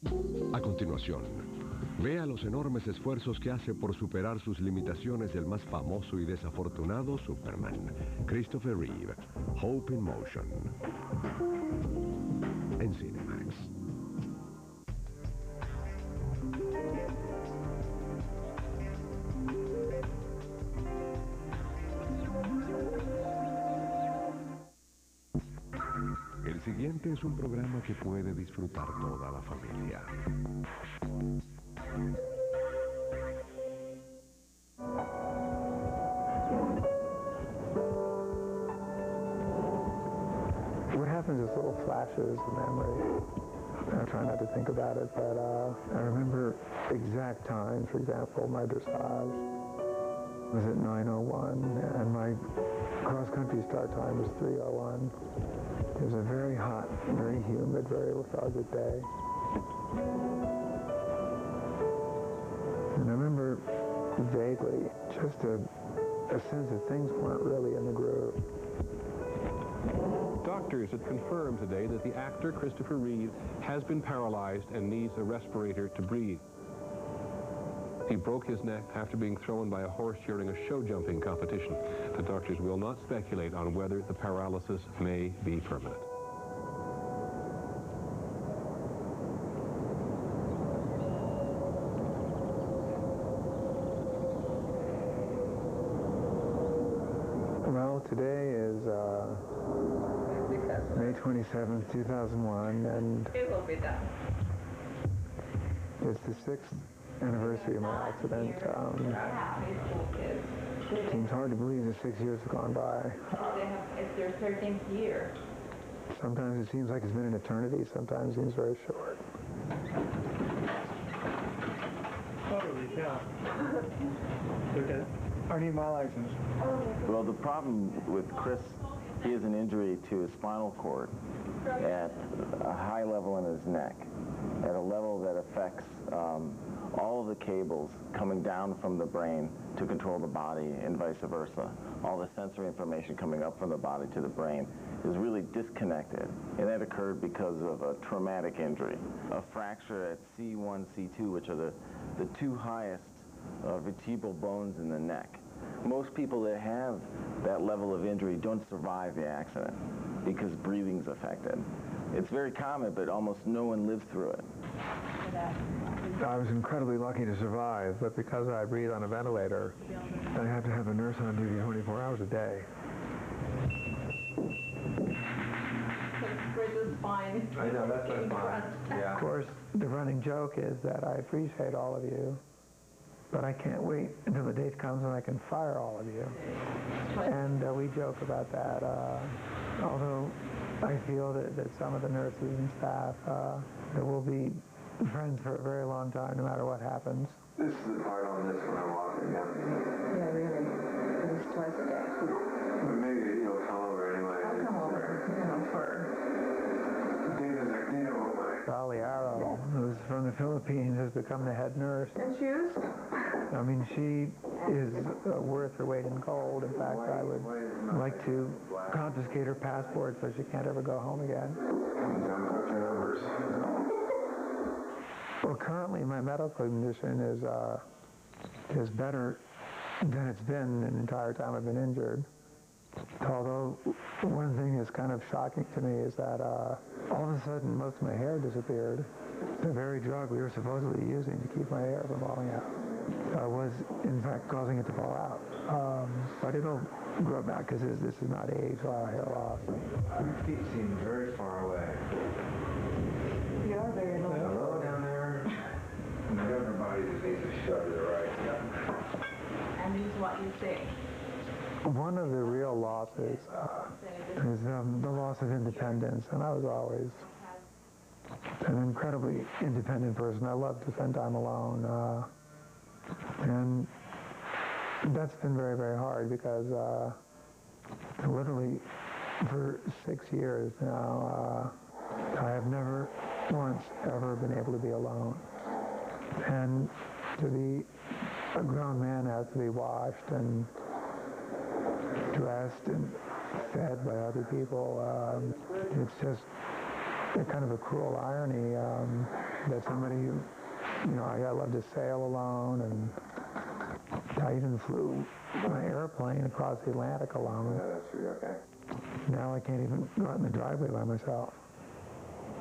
A continuación, vea los enormes esfuerzos que hace por superar sus limitaciones el más famoso y desafortunado Superman, Christopher Reeve, Hope in Motion, en Cinemax. El siguiente es un programa que puede disfrutar toda la familia. What happens is little flashes of memory. I try not to think about it, but I remember exact times. For example, my dressage was at 9:01, and my cross-country start time was 3:01. It was a very hot, very humid, very lethargic day. And I remember vaguely just a sense that things weren't really in the groove. Doctors have confirmed today that the actor Christopher Reeve has been paralyzed and needs a respirator to breathe. He broke his neck after being thrown by a horse during a show jumping competition. The doctors will not speculate on whether the paralysis may be permanent. Well, today is May 27th, 2001, and it's the 6th anniversary of my accident. It seems hard to believe that 6 years have gone by. It's their 13th year. Sometimes it seems like it's been an eternity, sometimes it seems very short. Holy cow. Okay. I need my license. Well, the problem with Chris, he has an injury to his spinal cord at a high level in his neck, at a level that affects all of the cables coming down from the brain to control the body and vice versa. All the sensory information coming up from the body to the brain is really disconnected. And that occurred because of a traumatic injury. A fracture at C1, C2, which are the two highest vertebral bones in the neck. Most people that have that level of injury don't survive the accident because breathing's affected. It's very common, but almost no one lives through it. I was incredibly lucky to survive, but because I breathe on a ventilator, I have to have a nurse on duty 24 hours a day. Chris is fine. I know, that's fine. Yeah. Of course, the running joke is that I appreciate all of you, but I can't wait until the date comes when I can fire all of you. And we joke about that, although I feel that some of the nurses and staff that will be friends for a very long time, no matter what happens. This is the part on this when I'm walking down. Yeah, really. At least twice a day. But maybe you'll come over anyway. I'll come over, for... Dolly Arrow, who's from the Philippines, has become the head nurse. And shoes? I mean, she is worth her weight in gold. In fact, I would like to confiscate her passport so she can't ever go home again. Well, currently my medical condition is better than it's been the entire time I've been injured. Although one thing that's kind of shocking to me is that all of a sudden most of my hair disappeared. The very drug we were supposedly using to keep my hair from falling out was in fact causing it to fall out. But it'll grow back because this is not age or hair loss. Your feet seem very far away. You are very low. Hello down there. Everybody just needs to shut it right. And use what you say. One of the real losses is the loss of independence, and I was always an incredibly independent person. I love to spend time alone, and that's been very, very hard because literally for 6 years now, I have never once ever been able to be alone. And to be a grown man has to be washed and dressed and fed by other people. It's just a kind of a cruel irony. that somebody who, you know, I love to sail alone, and I even flew my airplane across the Atlantic alone. Yeah, that's true, okay. Now I can't even go out in the driveway by myself.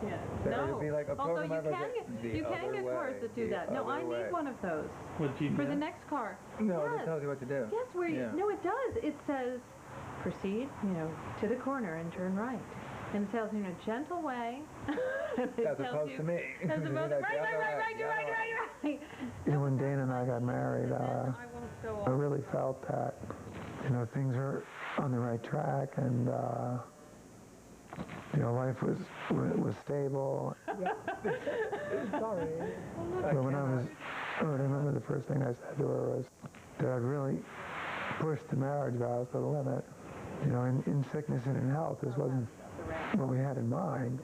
Yeah. That would be like a Although program you can get cars that do that. No, I need one of those for the next car. No, yes. it tells you what to do. Yes, where Yeah. no, it does. It says, proceed, you know, to the corner and turn right. And it tells you in a gentle way. As opposed to me. As opposed to right. You know, when Dana and I got married, I won't go I really felt that, you know, things are on the right track, and you know, life was stable. Sorry. But when I remember the first thing I said to her was that I'd really pushed the marriage vows to the limit. You know, in sickness and in health, this wasn't what we had in mind.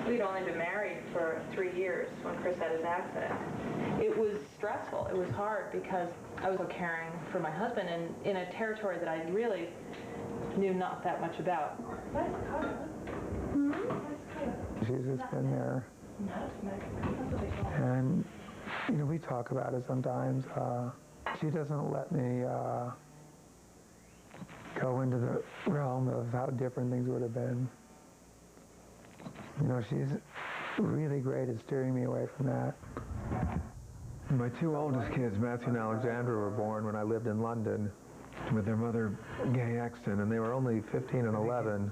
We'd only been married for 3 years when Chris had his accident. It was stressful. It was hard because I was caring for my husband in a territory that I really knew not that much about. She's just been there. And, you know, we talk about it sometimes. She doesn't let me go into the realm of how different things would have been. You know, she's really great at steering me away from that. My two oldest kids, Matthew and Alexandra, were born when I lived in London with their mother, Gay Exton, and they were only 15 and 11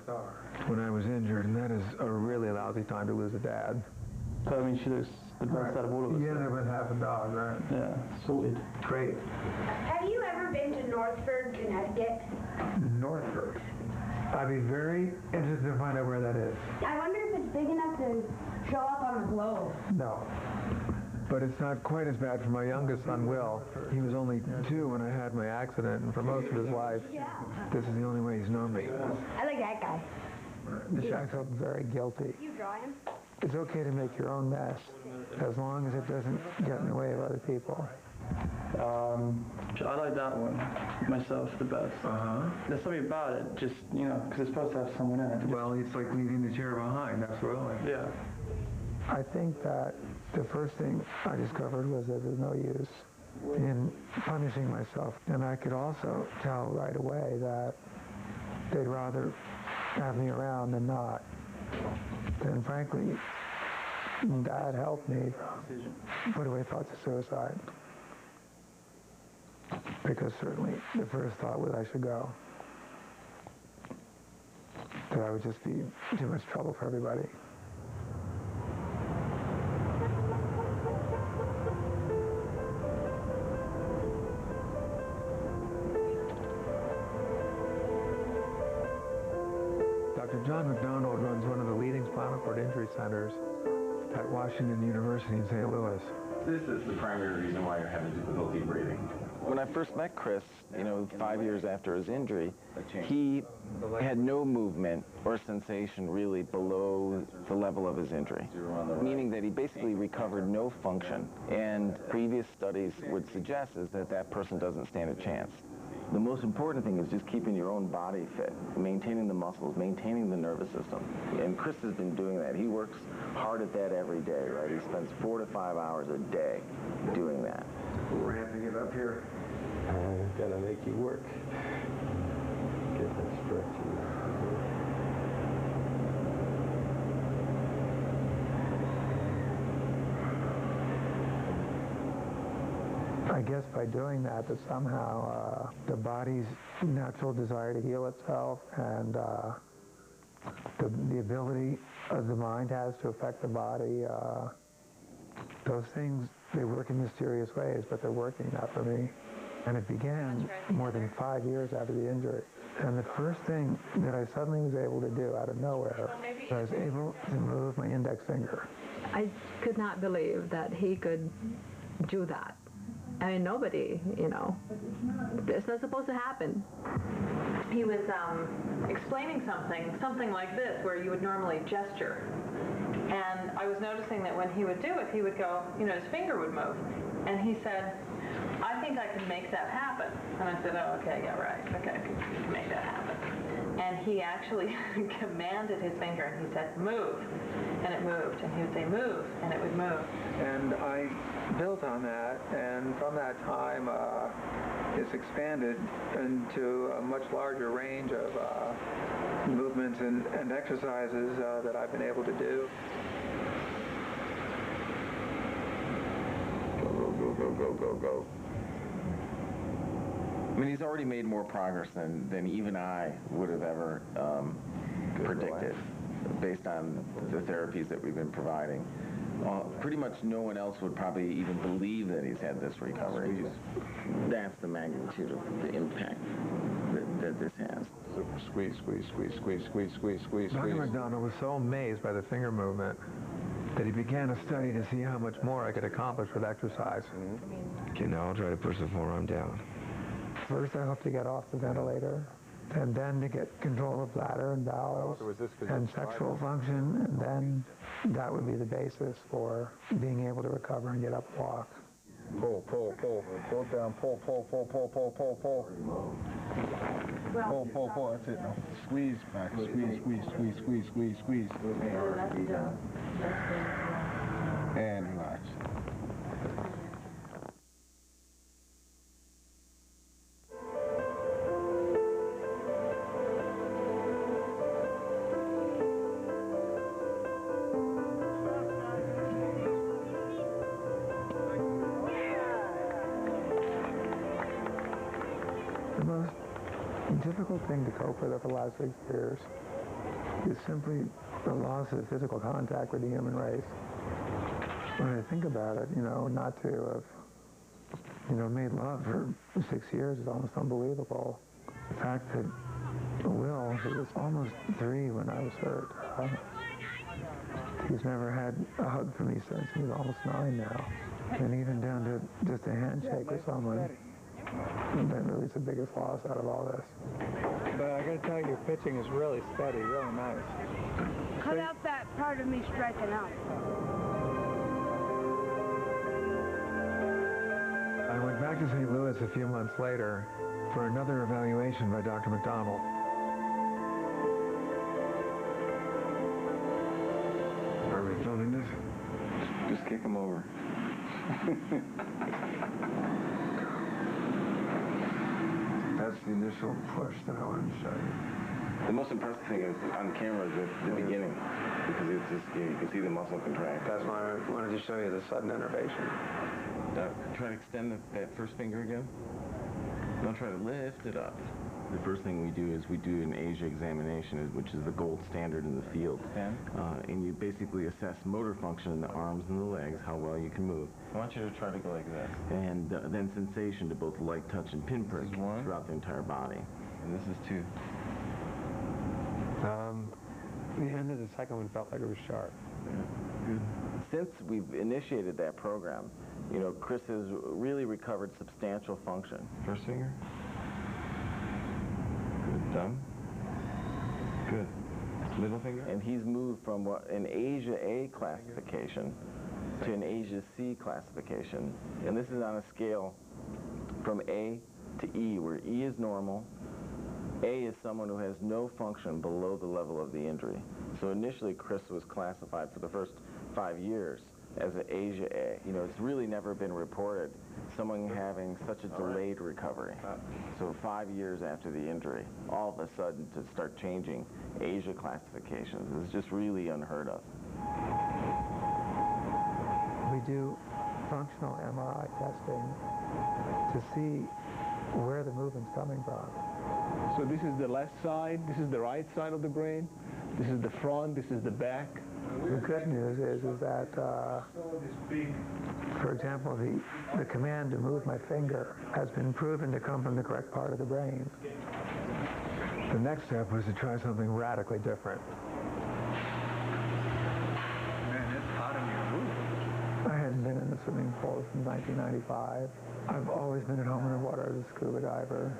when I was injured, and that is a really lousy time to lose a dad. So, I mean, she looks the best out of all of us. Yeah, they're with half a dog, right? Yeah, sorted. Great. Have you ever been to Northford, Connecticut? Northford. I'd be very interested to find out where that is. I wonder if it's big enough to show up on the globe. No. But it's not quite as bad for my youngest son, Will. He was only 2 when I had my accident, and for most of his life, this is the only way he's known me. I like that guy. I felt very guilty. You draw him? It's okay to make your own mess, as long as it doesn't get in the way of other people. I like that one myself the best. There's something about it, just, you know, because it's supposed to have someone in it. Well, it's like leaving the chair behind, absolutely. Yeah. I think that the first thing I discovered was that there's no use in punishing myself. And I could also tell right away that they'd rather have me around than not. And frankly, Dad helped me put away thoughts of suicide. Because certainly the first thought was I should go. That I would just be too much trouble for everybody. Dr. John McDonald runs one of the leading spinal cord injury centers at Washington University in St. Louis. This is the primary reason why you're having difficulty breathing. When I first met Chris, you know, 5 years after his injury, he had no movement or sensation really below the level of his injury, meaning that he basically recovered no function. And previous studies would suggest is that that person doesn't stand a chance. The most important thing is just keeping your own body fit, maintaining the muscles, maintaining the nervous system. And Chris has been doing that. He works hard at that every day, right? He spends 4 to 5 hours a day doing that. We're ramping it up here. I've got to make you work. Get that stretching. I guess by doing that somehow the body's natural desire to heal itself and the ability the mind has to affect the body, those things, they work in mysterious ways, but they're working now for me. And it began more than 5 years after the injury. And the first thing that I suddenly was able to do out of nowhere, I was able to move my index finger. I could not believe that he could do that. I mean, nobody, you know, it's not supposed to happen. He was explaining something like this, where you would normally gesture. And I was noticing that when he would do it, he would go, you know, his finger would move. And he said, I think I can make that happen. And I said, oh, okay, yeah, right. Okay, I can make that happen. And he actually commanded his finger, and he said, move, and it moved. And he would say, move, and it would move. And I built on that, and from that time, it's expanded into a much larger range of movements and exercises that I've been able to do. Go. I mean, he's already made more progress than even I would have ever predicted, based on the therapies that we've been providing. Pretty much no one else would probably even believe that he's had this recovery. That's the magnitude of the impact that this has. Super squeeze. Dr. McDonald was so amazed by the finger movement that he began a study to see how much more I could accomplish with exercise. Okay, now I'll try to push the forearm down. First, I hope to get off the ventilator, and then to get control of bladder and bowels and sexual function, and then that would be the basis for being able to recover and get up and walk. Pull down, pull. Pull, that's it. Now squeeze back, squeeze. And relax. The difficult thing to cope with over the last 6 years is simply the loss of physical contact with the human race. When I think about it, not to have, made love for 6 years is almost unbelievable. The fact that Will, who was almost 3 when I was hurt, he's never had a hug from me since he was almost 9 now. And even down to just a handshake with someone, that really is the biggest loss out of all this. But I gotta tell you, your pitching is really steady, really nice. Cut out that part of me striking out. I went back to St. Louis a few months later for another evaluation by Dr. McDonald. Are we filming this? Just kick him over. That's the initial push that I wanted to show you. The most impressive thing is on camera is the beginning, because it's just, you can see the muscle contract. That's why I wanted to show you the sudden innervation. Try to extend that first finger again. Now try to lift it up. The first thing we do is we do an Asia examination, which is the gold standard in the field. And you basically assess motor function in the arms and the legs, how well you can move. I want you to try to go like this. And then sensation to both light touch and pinprick throughout the entire body. And this is 2. The end of the second one felt like it was sharp. Yeah, good. Since we've initiated that program, Chris has really recovered substantial function. First finger. Good. Thumb. Good. Middle finger. And he's moved from an Asia A classification to an Asia C classification. And this is on a scale from A to E, where E is normal. A is someone who has no function below the level of the injury. So initially, Chris was classified for the first 5 years as an Asia A. It's really never been reported someone having such a delayed recovery. So 5 years after the injury, all of a sudden to start changing Asia classifications is just really unheard of. We do functional MRI testing to see where the movement's coming from. So this is the left side, this is the right side of the brain, this is the front, this is the back. The good news is that, for example, the command to move my finger has been proven to come from the correct part of the brain. The next step was to try something radically different. Man, it's hot in your room. I hadn't been in the swimming pool since 1995. I've always been at home in the water as a scuba diver.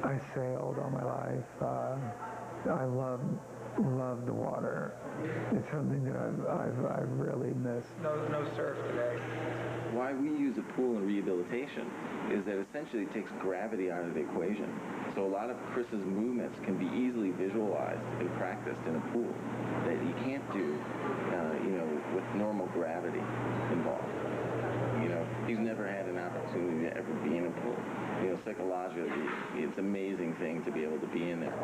I sailed all my life. I love the water. it's something that I've really missed. No surf today. Why we use a pool in rehabilitation is that essentially it takes gravity out of the equation. So a lot of Chris's movements can be easily visualized and practiced in a pool that you can't do, with normal gravity involved. He's never had an opportunity to ever be in a pool. Psychologically, it's an amazing thing to be able to be in there.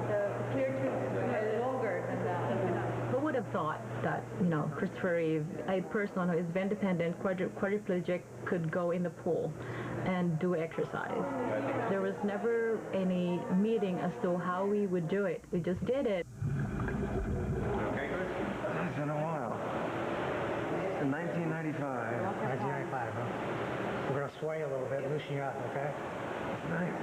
The clear tube is longer than that. Who would have thought that, Christopher Reeve, a person who is vein-dependent, quadriplegic, could go in the pool and do exercise? There was never any meeting as to how we would do it. We just did it. It's been a while. In 1995. 1995, huh? We're going to sway a little bit, loosen you up, okay? Nice.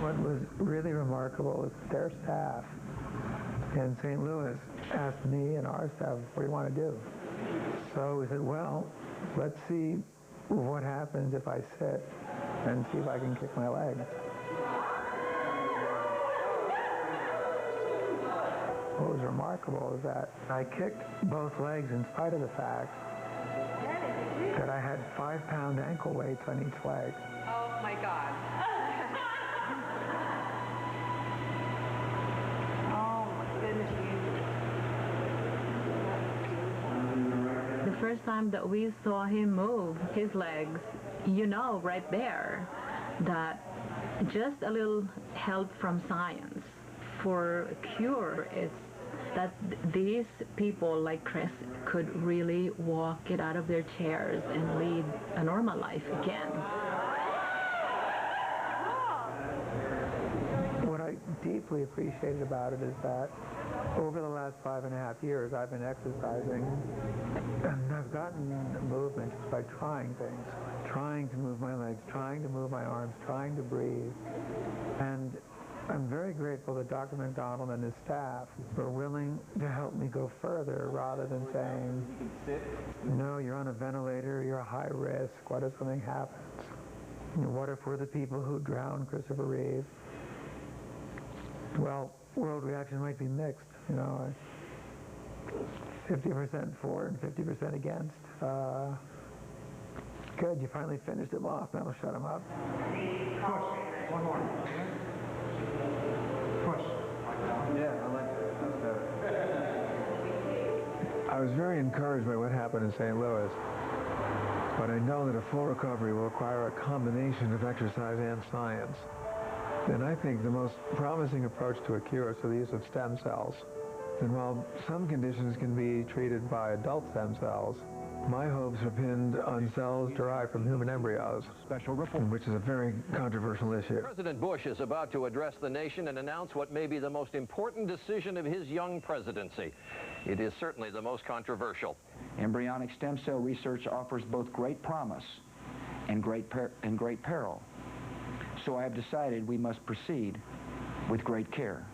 What was really remarkable is their staff in St. Louis asked me and our staff, what do you want to do? So we said, well, let's see what happens if I sit and see if I can kick my legs. What was remarkable is that I kicked both legs in spite of the fact that I had 5-pound ankle weights on each leg. Oh my God. Oh my goodness. The first time that we saw him move his legs, right there, that just a little help from science for a cure is that these people like Chris could really walk, get out of their chairs and lead a normal life again. What I deeply appreciated about it is that over the last 5.5 years I've been exercising and I've gotten movement just by trying things, trying to move my legs, trying to move my arms, trying to breathe. And I'm very grateful that Dr. McDonald and his staff were willing to help me go further rather than saying, no, you're on a ventilator, you're a high risk, what if something happens? What if we're the people who drowned Christopher Reeve? Well, world reaction might be mixed, 50% for and 50% against. Good, you finally finished him off, that'll shut him up. Push. One more. Push. Yeah, I like that. I was very encouraged by what happened in St. Louis, but I know that a full recovery will require a combination of exercise and science. And I think the most promising approach to a cure is the use of stem cells. And while some conditions can be treated by adult stem cells, my hopes are pinned on cells derived from human embryos, which is a very controversial issue. President Bush is about to address the nation and announce what may be the most important decision of his young presidency. It is certainly the most controversial. Embryonic stem cell research offers both great promise and great peril. So I have decided we must proceed with great care.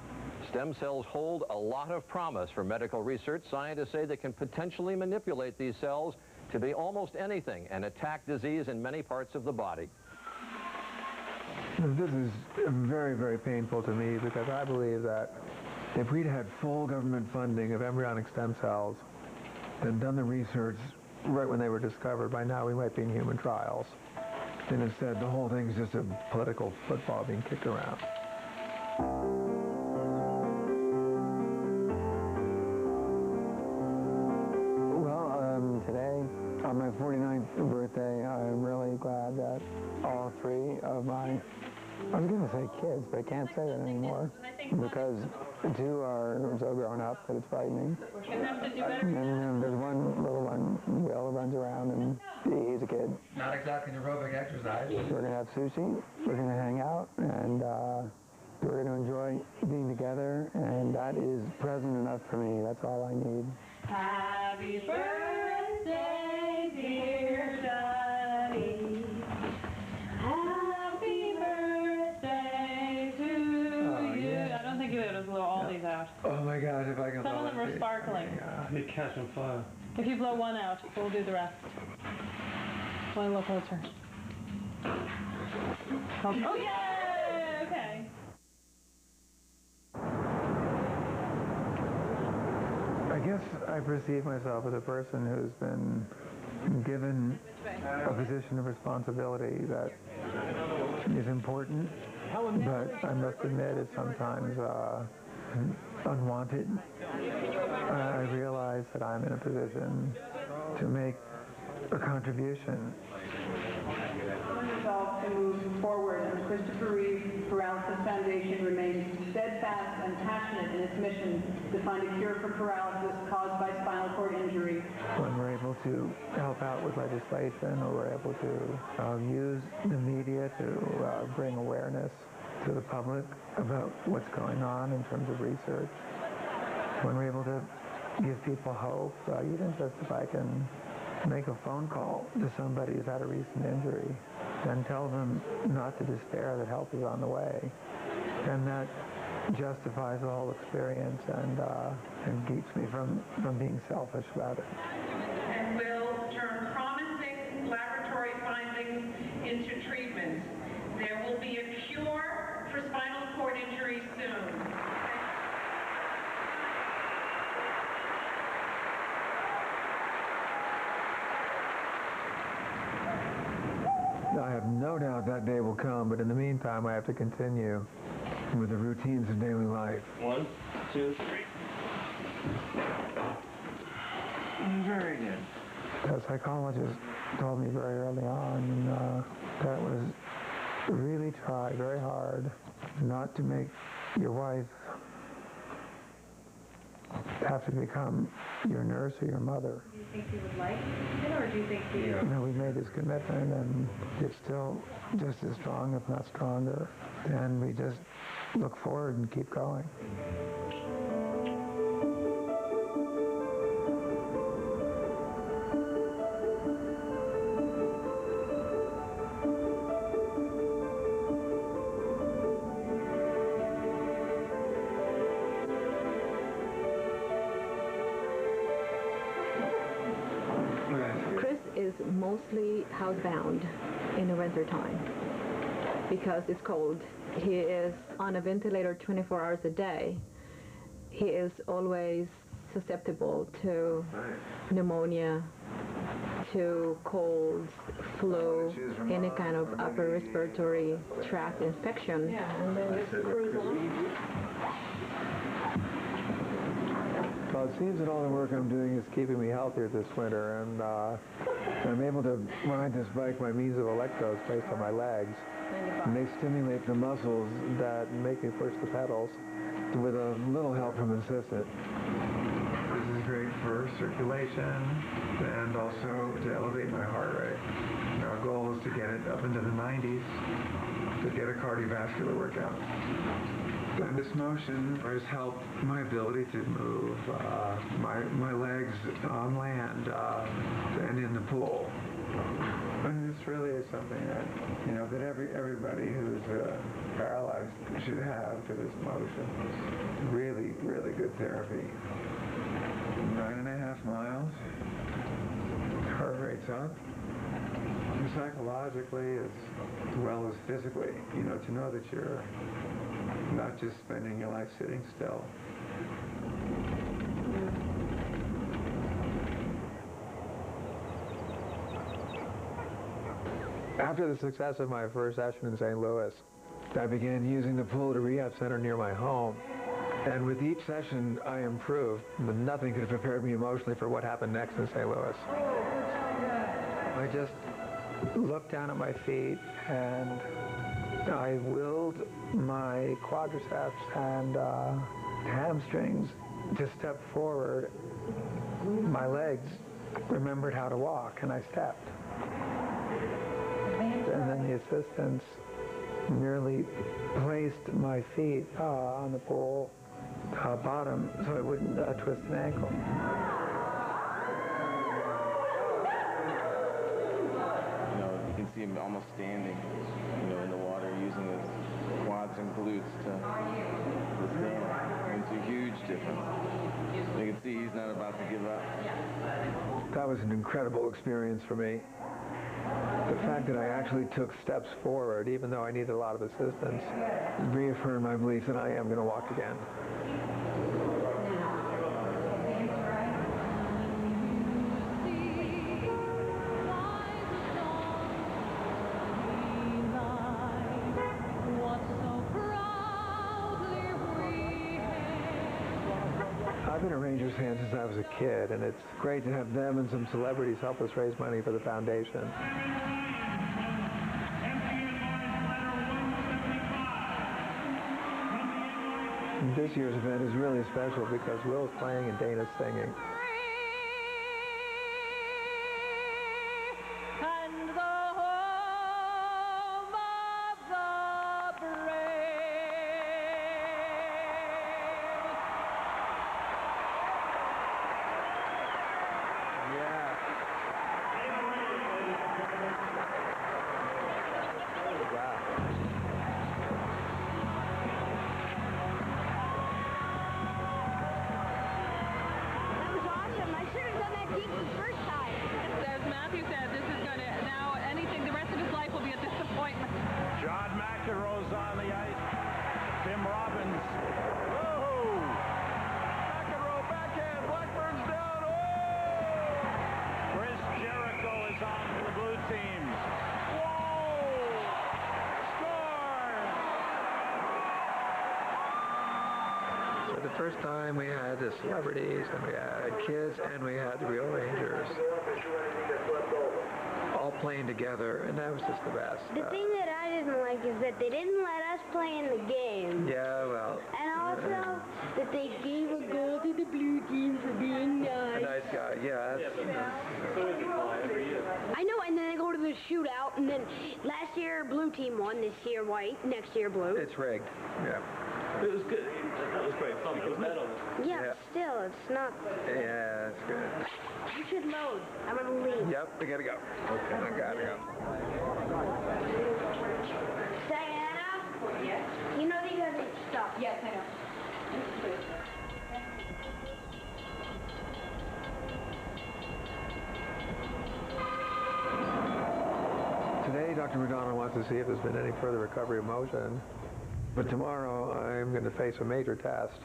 Stem cells hold a lot of promise for medical research. Scientists say they can potentially manipulate these cells to be almost anything and attack disease in many parts of the body. This is very, very painful to me because I believe that if we'd had full government funding of embryonic stem cells and done the research right when they were discovered, by now we might be in human trials. And instead, the whole thing's just a political football being kicked around. Today, on my 49th birthday, I'm really glad that all three of my, I was going to say kids, but I can't say that anymore because two are so grown up that it's frightening. And there's one little one, Will, who runs around, and he's a kid. Not exactly aerobic exercise. We're going to have sushi, we're going to hang out, and we're going to enjoy being together, and that is present enough for me. That's all I need. Happy birthday, dear Johnny. Happy birthday to you. Yeah. I don't think you would have blow all these out. Oh my God, if I can Some of them are sparkling. You catch on fire. If you blow one out, we'll do the rest. One a little closer. Oh, yay! Okay. guess I perceive myself as a person who's been given a position of responsibility that is important, but I must admit is sometimes unwanted. I realize that I'm in a position to make a contribution. Resolved to move forward, and the Christopher Reeve Paralysis Foundation remains steadfast and passionate in its mission to find a cure for paralysis caused by spinal cord injury. When we're able to help out with legislation, or we're able to use the media to bring awareness to the public about what's going on in terms of research, when we're able to give people hope, even just if I can make a phone call to somebody who's had a recent injury and tell them not to despair, that help is on the way, and that justifies the whole experience and keeps me from being selfish about it. And will turn promising laboratory findings into treatments. There will be a cure for spinal cord injury soon. I have no doubt that day will come, but in the meantime, I have to continue with the routines of daily life. 1, 2, 3. Very good. A psychologist told me very early on that it was really try very hard not to make your wife have to become your nurse or your mother. Do you think you would like it, or do you think you... You know, we made this commitment, and it's still just as strong, if not stronger. And we just look forward and keep going. is mostly housebound in the winter time because it's cold. He is on a ventilator 24 hours a day. He is always susceptible to pneumonia, to colds, flu, any kind of upper respiratory tract infection. Yeah, and then just cruise along. Well, it seems that all the work I'm doing is keeping me healthier this winter, and I'm able to ride this bike by means of electrodes placed on my legs. And they stimulate the muscles that make me push the pedals with a little help from an assistant. This is great for circulation and also to elevate my heart rate. Our goal is to get it up into the 90s to get a cardiovascular workout. And this motion has helped my ability to move my legs on land and in the pool. And this really is something that, you know, that everybody who's paralyzed should have for this motion. It's really, really good therapy. 9.5 miles. Heart rate's up. And psychologically as well as physically, you know, to know that you're not just spending your life sitting still. After the success of my first session in St. Louis, I began using the pool at a rehab center near my home. And with each session, I improved, but nothing could have prepared me emotionally for what happened next in St. Louis. I just looked down at my feet and I willed my quadriceps and hamstrings to step forward. My legs remembered how to walk, and I stepped. And then the assistants merely placed my feet on the pool bottom so I wouldn't twist an ankle. You know, you can see him almost standing, you know, in the water, using his quads and glutes to stand. And it's a huge difference. You can see he's not about to give up. That was an incredible experience for me. The fact that I actually took steps forward, even though I needed a lot of assistance, reaffirmed my belief that I am going to walk again. Rangers fan since I was a kid, and it's great to have them and some celebrities help us raise money for the foundation. This year's event is really special because Will's playing and Dana's singing. The first time we had the celebrities, and we had kids, and we had the real Rangers all playing together, and that was just the best. The thing that I didn't like is that they didn't let us play in the game. Yeah, well. And also that they gave a goal to the blue team for being nice. A nice guy, yeah. I know, and then they go to the shootout, and then last year blue team won, this year white, next year blue. It's rigged, yeah. It was good. That was great fun, wasn't it? Yeah, but still, it's not. Yeah, it's good. You should load. I'm gonna leave. Yep, we gotta go. Okay, I gotta go. Diana? Yes? You know that you have to stop. Yes, I know. Today, Dr. McDonald wants to see if there's been any further recovery of motion. But tomorrow, I'm going to face a major test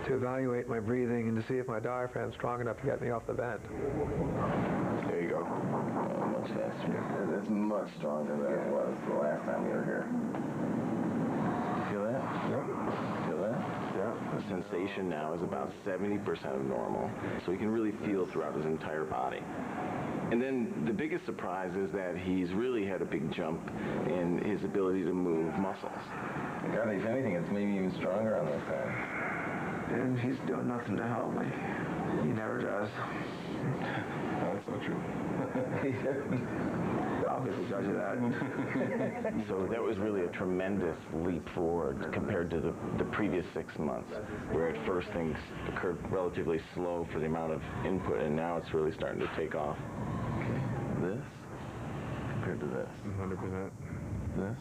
to evaluate my breathing and to see if my diaphragm's strong enough to get me off the vent. There you go. Much faster. It's much stronger than it was the last time you were here. Feel that? Yep. Feel that? Yeah. The sensation now is about 70% of normal, so he can really feel throughout his entire body. And then the biggest surprise is that he's really had a big jump in his ability to move muscles. God, if anything, it's maybe even stronger on this side. And he's doing nothing to help me. He never does. That's so true. I'll be the judge of that. So that was really a tremendous leap forward compared to the previous 6 months, where at first things occurred relatively slow for the amount of input, and now it's really starting to take off. Okay. This compared to this. 100%. This.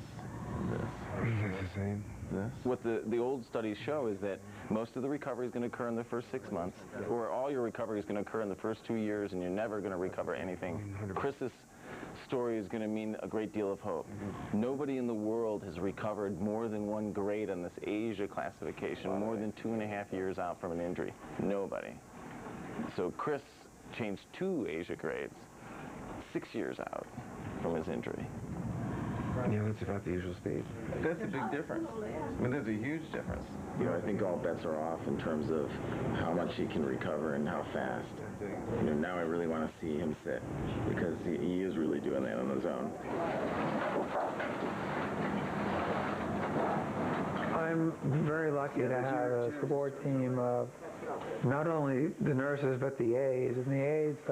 This. It's the same. This. What the old studies show is that most of the recovery is going to occur in the first 6 months, or all your recovery is going to occur in the first 2 years, and you're never going to recover anything. 100%. Chris's story is going to mean a great deal of hope. Nobody in the world has recovered more than one grade on this Asia classification, more than 2.5 years out from an injury. Nobody. So Chris changed 2 Asia grades 6 years out from his injury. Yeah, that's about the usual speed. That's a big difference. I mean, that's a huge difference. You know, I think all bets are off in terms of how much he can recover and how fast. You know, now I really want to see him sit because he is really doing that on his own. I'm very lucky to have a support team of not only the nurses but the aides. And the aides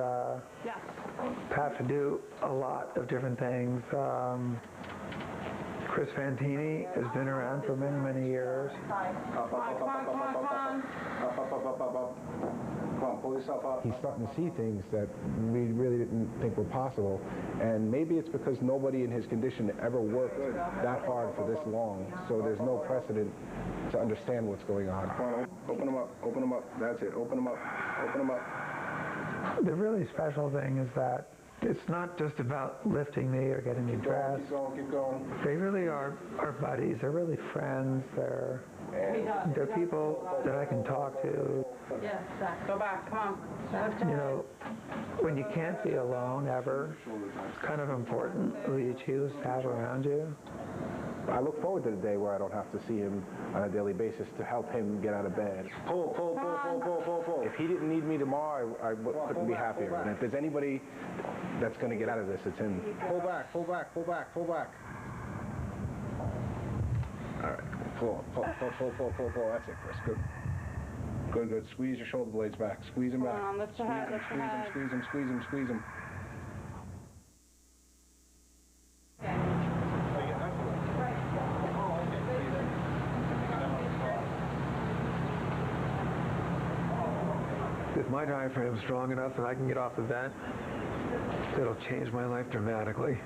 have to do a lot of different things. Chris Fantini has been around for many, many years. He's starting to see things that we really didn't think were possible. And maybe it's because nobody in his condition ever worked that hard for this long. So there's no precedent to understand what's going on. Open them up, open them up. That's it, open them up, open them up. The really special thing is that it's not just about lifting me or getting me dressed. Keep going, keep going. They really are buddies. They're really friends. They're people that I can talk to. Yes, Zach, go back, come on. You know, when you can't be alone ever, it's kind of important who you choose to have around you. I look forward to the day where I don't have to see him on a daily basis to help him get out of bed. Pull, pull, pull, pull, pull, pull, pull. If he didn't need me tomorrow, I couldn't be happier. And if there's anybody that's going to get out of this, it's him. Pull back, pull back, pull back, pull back. All right, pull, pull, pull, pull, pull, pull, pull. That's it, Chris. Good. Good, good. Squeeze your shoulder blades back. Squeeze them back. Lift your head, lift your head. Squeeze them, squeeze them, squeeze them. If my diaphragm's strong enough and I can get off the vent, it'll change my life dramatically.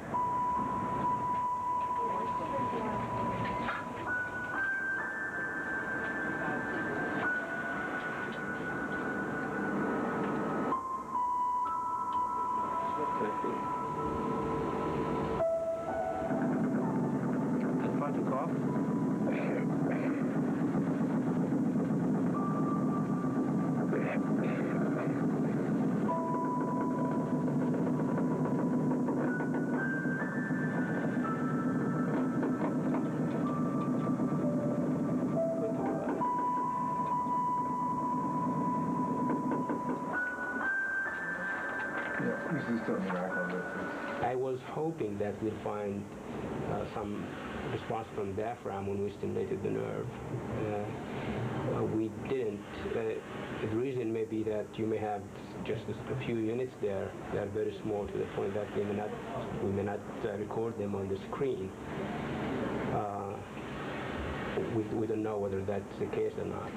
I was hoping that we'd find some response from the diaphragm when we stimulated the nerve. We didn't. The reason may be that you may have just a few units there that are very small to the point that we may not record them on the screen. We don't know whether that's the case or not.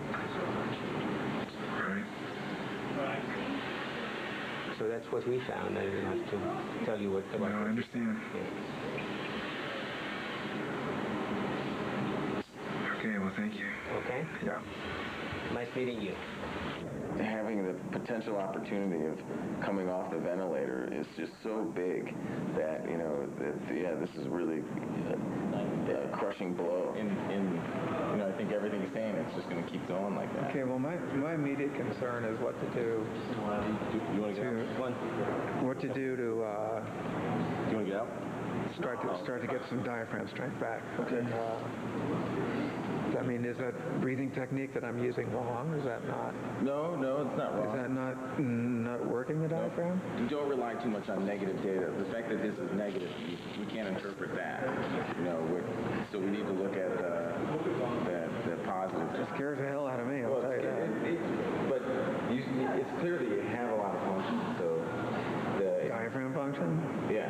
So that's what we found. I didn't have to tell you what about. No, I understand. Okay, well, thank you. Okay? Yeah. Nice meeting you. Having the potential opportunity of coming off the ventilator is just so big that, you know, this is really a crushing blow. And you know, I think everything he's saying, it's just going to keep going like that. Okay, well, my immediate concern is what to do. You want to get out? What to do to Do you want to get out? start to get some diaphragm strength back. Okay. I mean, is that breathing technique that I'm using wrong? Is that not? No, it's not wrong. Is that not working the diaphragm? You don't rely too much on negative data. The fact that this is negative, we can't interpret that. You know, so we need to look at the positive. It scares the hell out of me, I'll tell you that. But it's clear that you have a lot of functions. So the diaphragm function? Yeah.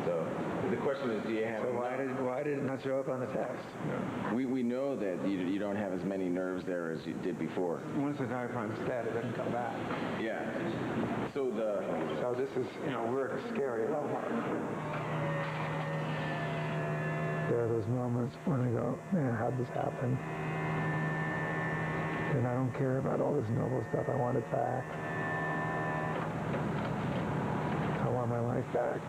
So the question is, do you have? So why did it not show up on the test? No. We know that you don't have as many nerves there as you did before. Once the diaphragm's dead, it doesn't come back. Yeah. So this is, you know, we're at a scary level. There are those moments when I go, man, how'd this happen? And I don't care about all this noble stuff. I want it back. I want my life back.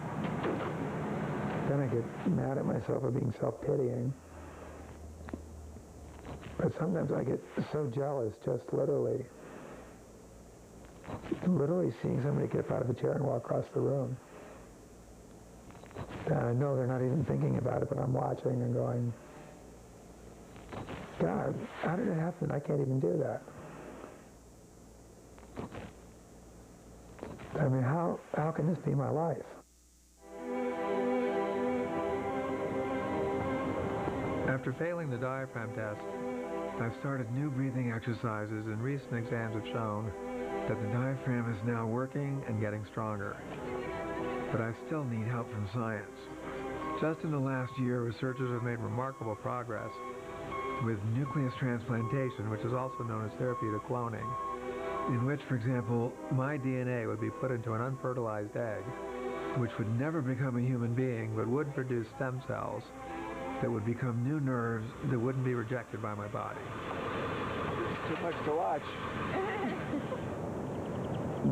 Then I get mad at myself for being self-pitying. But sometimes I get so jealous, just literally seeing somebody get up out of a chair and walk across the room. And I know they're not even thinking about it, but I'm watching and going, God, how did it happen? I can't even do that. I mean, how can this be my life? After failing the diaphragm test, I've started new breathing exercises, and recent exams have shown that the diaphragm is now working and getting stronger. But I still need help from science. Just in the last year, researchers have made remarkable progress with nucleus transplantation, which is also known as therapeutic cloning, in which, for example, my DNA would be put into an unfertilized egg, which would never become a human being, but would produce stem cells that would become new nerves that wouldn't be rejected by my body. Too much to watch.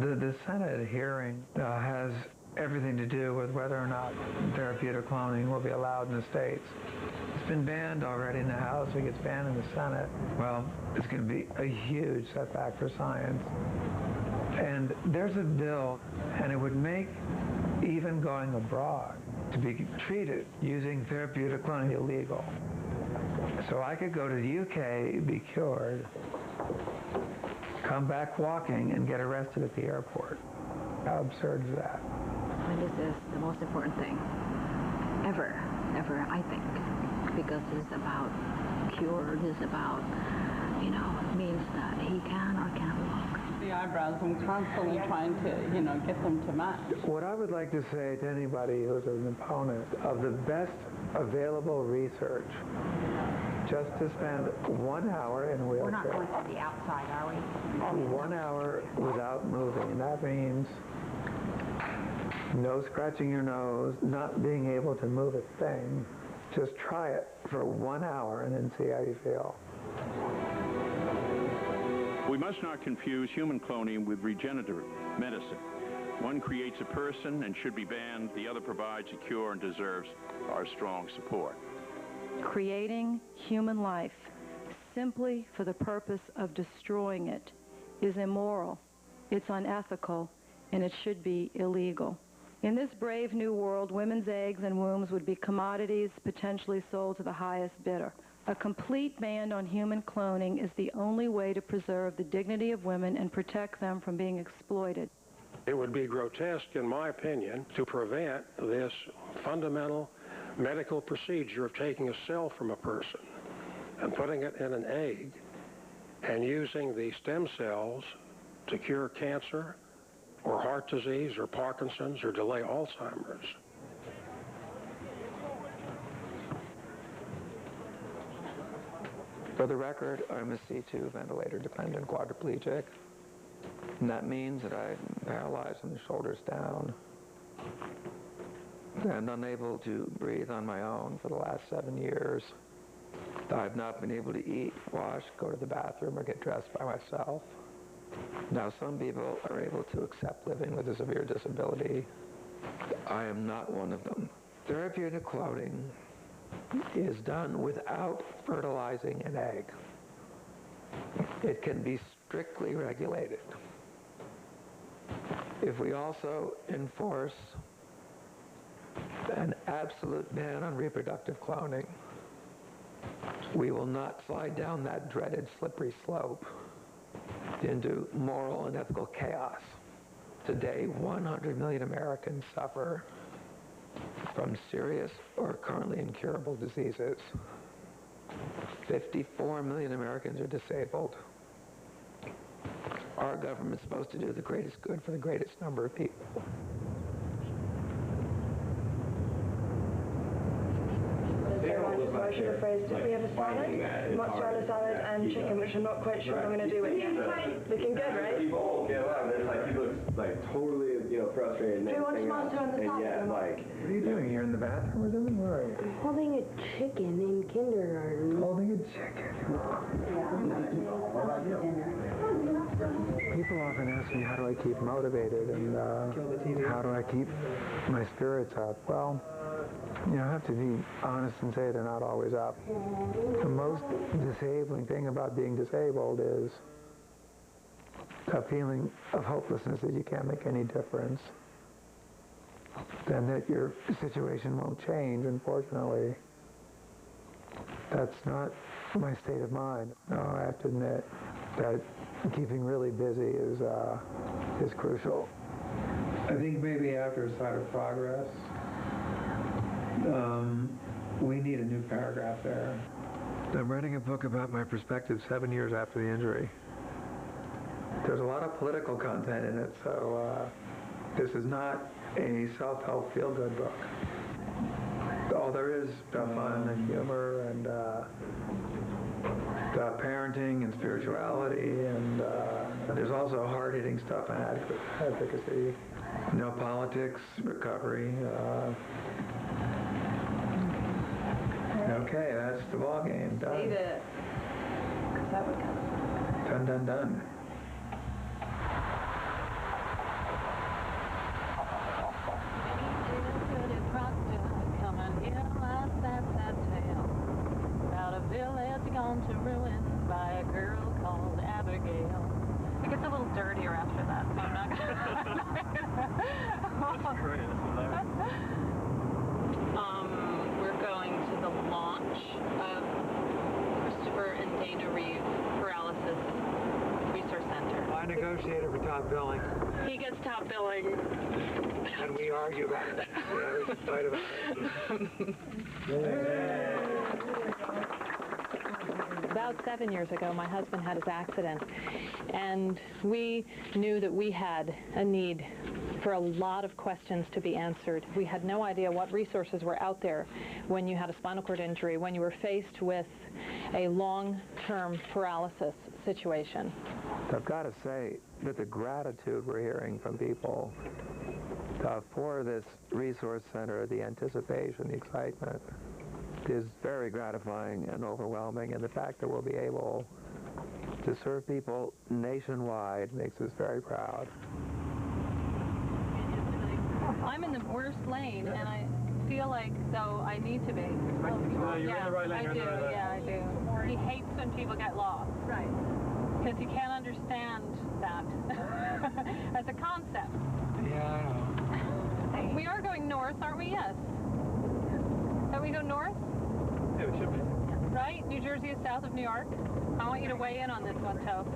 The Senate hearing has everything to do with whether or not therapeutic cloning will be allowed in the States. It's been banned already in the House. If it gets banned in the Senate, well, it's going to be a huge setback for science. And there's a bill, and it would make even going abroad to be treated using therapeutic cloning illegal. So I could go to the UK, be cured, come back walking, and get arrested at the airport. How absurd is that? And this is the most important thing ever, I think, because it's about cure, it's about, means that he can or can't walk. The eyebrows, I'm constantly trying to, get them to match. What I would like to say to anybody who's an opponent of the best available research, just to spend 1 hour in a wheelchair. We're not going to the outside, are we? 1 hour without moving. That means no scratching your nose, not being able to move a thing. Just try it for 1 hour and then see how you feel. We must not confuse human cloning with regenerative medicine. One creates a person and should be banned. The other provides a cure and deserves our strong support. Creating human life simply for the purpose of destroying it is immoral, it's unethical, and it should be illegal. In this brave new world, women's eggs and wombs would be commodities potentially sold to the highest bidder. A complete ban on human cloning is the only way to preserve the dignity of women and protect them from being exploited. It would be grotesque, in my opinion, to prevent this fundamental medical procedure of taking a cell from a person and putting it in an egg and using the stem cells to cure cancer or heart disease or Parkinson's or delay Alzheimer's. For the record, I'm a C2 ventilator-dependent quadriplegic, and that means that I'm paralyzed from the shoulders down. I'm unable to breathe on my own for the last 7 years. I've not been able to eat, wash, go to the bathroom, or get dressed by myself. Now, some people are able to accept living with a severe disability. I am not one of them. Therapeutic cloning is done without fertilizing an egg. It can be strictly regulated. If we also enforce an absolute ban on reproductive cloning, we will not slide down that dreaded slippery slope into moral and ethical chaos. Today, 100 million Americans suffer from serious or currently incurable diseases. 54 million Americans are disabled. Our government's supposed to do the greatest good for the greatest number of people. I should have phrased it. We have a salad, mozzarella salad, and chicken, which I'm not quite sure what I'm going to do with yet. Looking good, right? People get out of there, he looks totally, frustrated. Do you want some answer on the salad? What are you doing here in the bathroom or something? Where are you? Holding a chicken in kindergarten. Holding a chicken. People often ask me, how do I keep motivated and how do I keep my spirits up? Well, I have to be honest and say they're not always up. The most disabling thing about being disabled is a feeling of hopelessness that you can't make any difference, and that your situation won't change. Unfortunately, that's not my state of mind. No, I have to admit that keeping really busy is crucial. I think maybe after a sign of progress, we need a new paragraph there. I'm writing a book about my perspective 7 years after the injury. There's a lot of political content in it, so this is not a self-help feel-good book. All there is fun and humor and parenting and spirituality, and there's also hard-hitting stuff on advocacy. Politics, recovery. Okay, that's the ball game. Done. Save it. 'Cause that would count. Done, done, done. About a village gone to ruin by a girl called Abigail. It gets a little dirtier after that, so I'm not gonna. That's great. That's hilarious. Dana Reeve Paralysis Resource Center. I negotiated for top billing. He gets top billing. And we argue about it. Yeah, we fight about it. About 7 years ago, my husband had his accident, and we knew that we had a need for a lot of questions to be answered. We had no idea what resources were out there when you had a spinal cord injury, when you were faced with a long-term paralysis situation. I've got to say that the gratitude we're hearing from people for this resource center, the anticipation, the excitement, is very gratifying and overwhelming, and the fact that we'll be able to serve people nationwide makes us very proud. I'm in the worst lane, and I feel like though I need to be. You're in the right lane. I do. Yeah, I do. He hates when people get lost. Right. Because he can't understand that as a concept. Yeah, I know. We are going north, aren't we? Yes. Don't we go north? Yeah, we should be. Right? New Jersey is south of New York. I want you to weigh in on this one, Toe.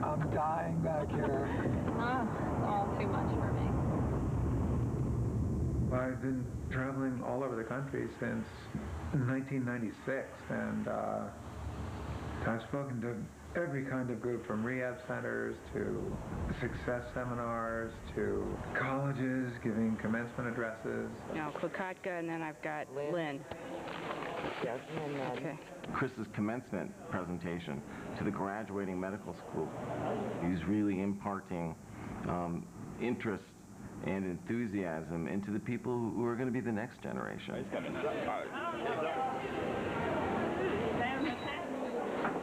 I'm dying back here. Oh, it's all too much for me. I've been traveling all over the country since 1996, and I've spoken to every kind of group, from rehab centers to success seminars to colleges giving commencement addresses. No, Kokotka, and then I've got Lynn. Yes. Okay. Chris's commencement presentation to the graduating medical school. He's really imparting interest and enthusiasm into the people who are going to be the next generation.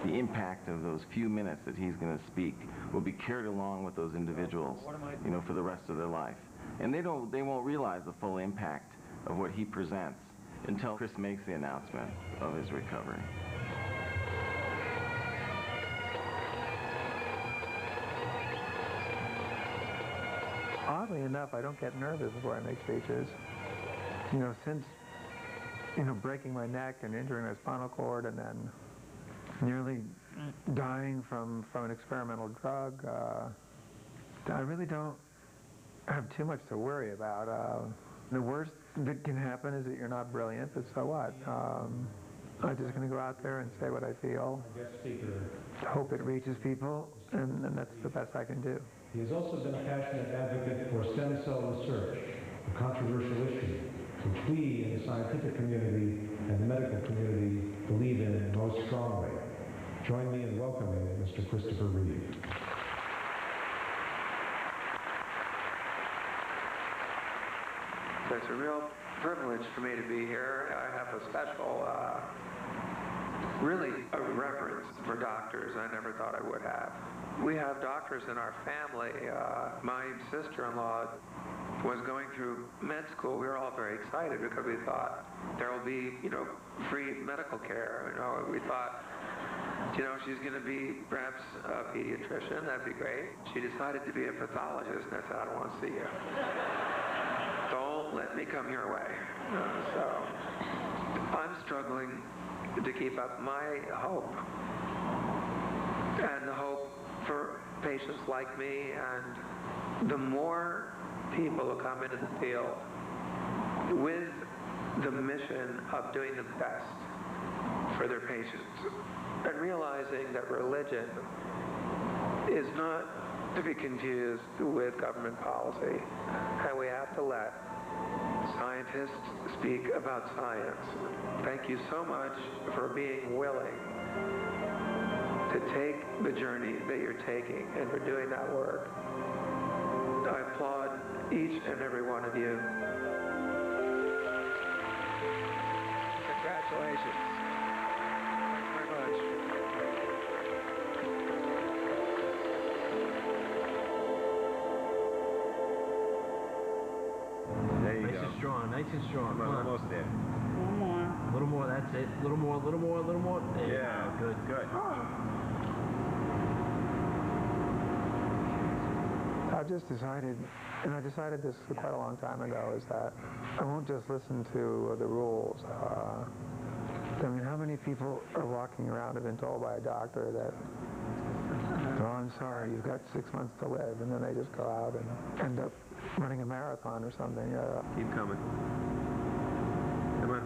The impact of those few minutes that he's going to speak will be carried along with those individuals, you know, for the rest of their life. And they won't realize the full impact of what he presents until Chris makes the announcement of his recovery. Oddly enough, I don't get nervous before I make speeches. You know, since, breaking my neck and injuring my spinal cord and then nearly dying from an experimental drug, I really don't have too much to worry about. The worst that can happen is that you're not brilliant, but so what? I'm just going to go out there and say what I feel, hope it reaches people, and that's the best I can do. He has also been a passionate advocate for stem cell research, a controversial issue, which we in the scientific community and the medical community believe in most strongly. Join me in welcoming Mr. Christopher Reeve. So it's a real privilege for me to be here. I have a special, really a reverence for doctors I never thought I would have. We have doctors in our family. My sister-in-law was going through med school. We were all very excited because we thought there will be, free medical care. We thought, she's going to be perhaps a pediatrician. That'd be great. She decided to be a pathologist, and I said, I don't want to see you. Don't let me come your way. So I'm struggling to keep up my hope and the hope for patients like me, and the more people who come into the field with the mission of doing the best for their patients and realizing that religion is not to be confused with government policy, and we have to let scientists speak about science. Thank you so much for being willing to take the journey that you're taking and for doing that work. I applaud each and every one of you. Congratulations. Thank you very much. There you Nice go. and strong, nice and strong. Come on, almost there. One more. A little more, that's it. A little more, a little more, a little more. There you Yeah, go. good. I've just decided, and I decided this quite a long time ago, is that I won't just listen to the rules. I mean, how many people are walking around and been told by a doctor that, oh, I'm sorry, you've got 6 months to live, and then they just go out and end up running a marathon or something. Keep coming. Come on.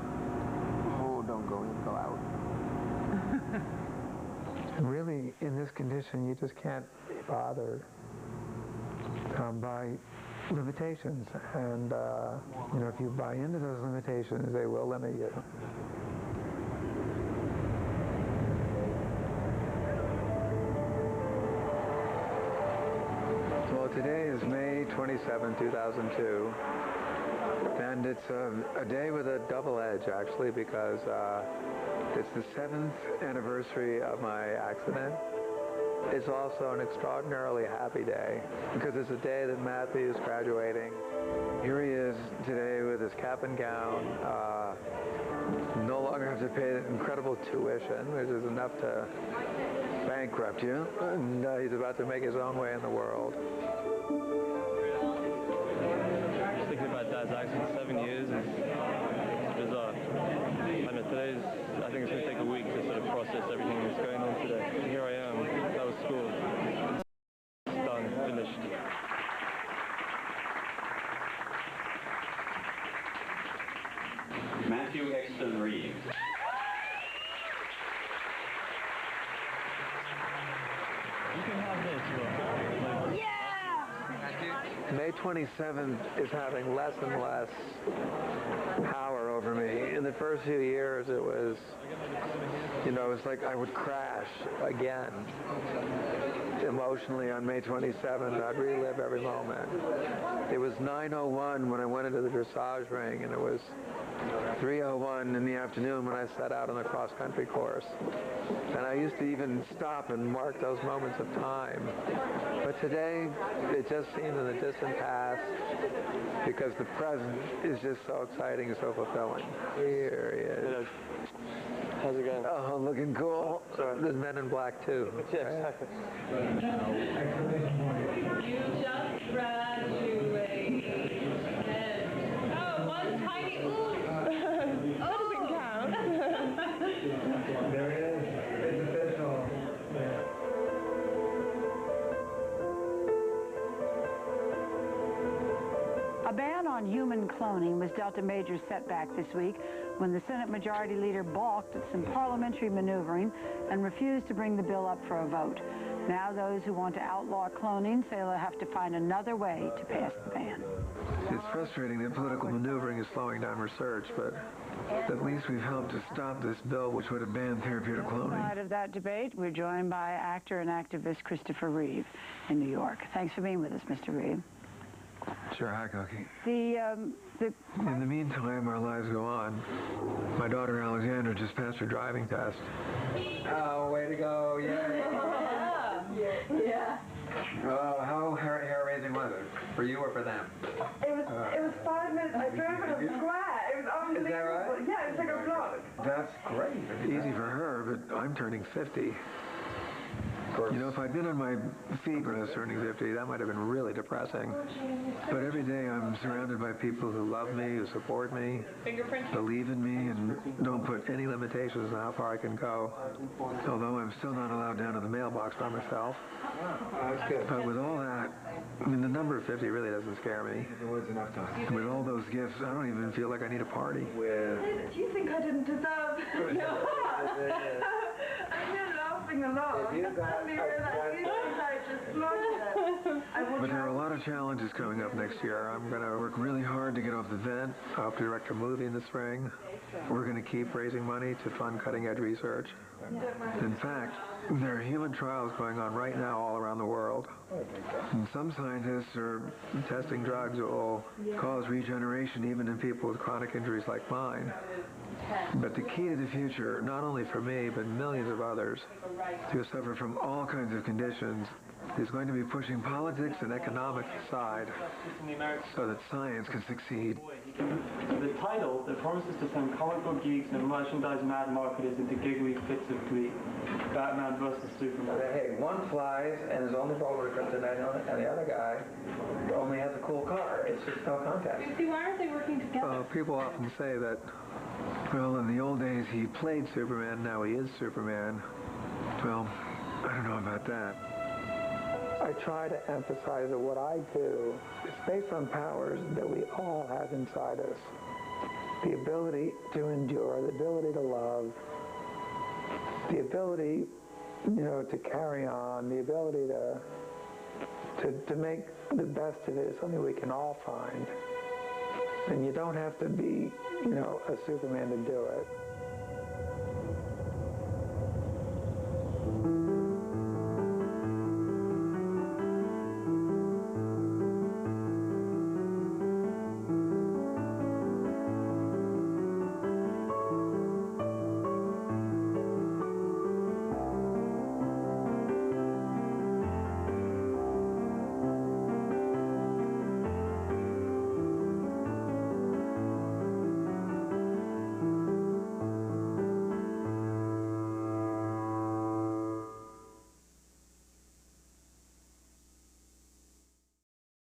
Oh, don't go in, go out. Really, in this condition, you just can't be bothered by limitations. And, you know, if you buy into those limitations, they will limit you. Well, today is May 27, 2002. And it's a day with a double edge, actually, because it's the 7th anniversary of my accident. It's also an extraordinarily happy day because it's a day that Matthew is graduating. Here he is today with his cap and gown. No longer have to pay the incredible tuition, which is enough to bankrupt you. And he's about to make his own way in the world. Just thinking about Dad's accident, 7 years, it's bizarre. I mean, I think it's going to take a week to sort of process everything that's going on today. And here I am, that was school. It's done, finished. Matthew Exton Reeve. You can have this, Will. Yeah! May 27th is having less and less power over me. In the first few years, it was, you know, it was like I would crash again. Emotionally on May 27th, I'd relive every moment. It was 9:01 when I went into the dressage ring, and it was 3:01 in the afternoon when I set out on the cross-country course. And I used to even stop and mark those moments of time. But today, it just seems in the distant past because the present is just so exciting and so fulfilling. Here he is. How's it going? Oh, looking cool. There's Men in Black, too. Yeah, exactly. You just graduated. Oh, one tiny ooh. That doesn't count. There it is. It's official. A ban on human cloning was dealt a major setback this week when the Senate Majority Leader balked at some parliamentary maneuvering and refused to bring the bill up for a vote. Now those who want to outlaw cloning say they'll have to find another way to pass the ban. It's frustrating that political maneuvering is slowing down research, but at least we've helped to stop this bill which would have banned therapeutic cloning. Outside of that debate, we're joined by actor and activist Christopher Reeve in New York. Thanks for being with us, Mr. Reeve. Sure, hi, Cookie. In the meantime, our lives go on. My daughter Alexandra just passed her driving test. Oh, way to go, Yeah. How hair-raising was it? For you or for them? It was 5 minutes. I drove in a square. It was unbelievable. Is that right? Yeah, it was like a block. That's great. It's easy for her, but I'm turning 50. You know, if I'd been on my feet when I was turning 50, that might have been really depressing. But every day I'm surrounded by people who love me, who support me, believe in me, and don't put any limitations on how far I can go. Although I'm still not allowed down to the mailbox by myself. That's good. But with all that, I mean, the number 50 really doesn't scare me. There was enough time. With all those gifts, I don't even feel like I need a party. Do you think I didn't deserve I've been laughing a lot. But there are a lot of challenges coming up next year. I'm going to work really hard to get off the vent. I hope to direct a movie in the spring. We're going to keep raising money to fund cutting-edge research. In fact, there are human trials going on right now all around the world. And some scientists are testing drugs that will cause regeneration even in people with chronic injuries like mine. But the key to the future, not only for me, but millions of others who suffer from all kinds of conditions, is going to be pushing politics and economics aside so that science can succeed. The title that promises to send comic book geeks and merchandise mad marketers into giggly fits of glee. Batman versus Superman. Hey, one flies and is only over to kryptonite, and the other guy only has a cool car. It's just no contest. See, why aren't they working together? People often say that Well, in the old days he played Superman, now he is Superman. Well, I don't know about that. I try to emphasize that what I do is based on powers that we all have inside us. The ability to endure, the ability to love, the ability, to carry on, the ability to make the best of it is something we can all find. And you don't have to be, a Superman to do it.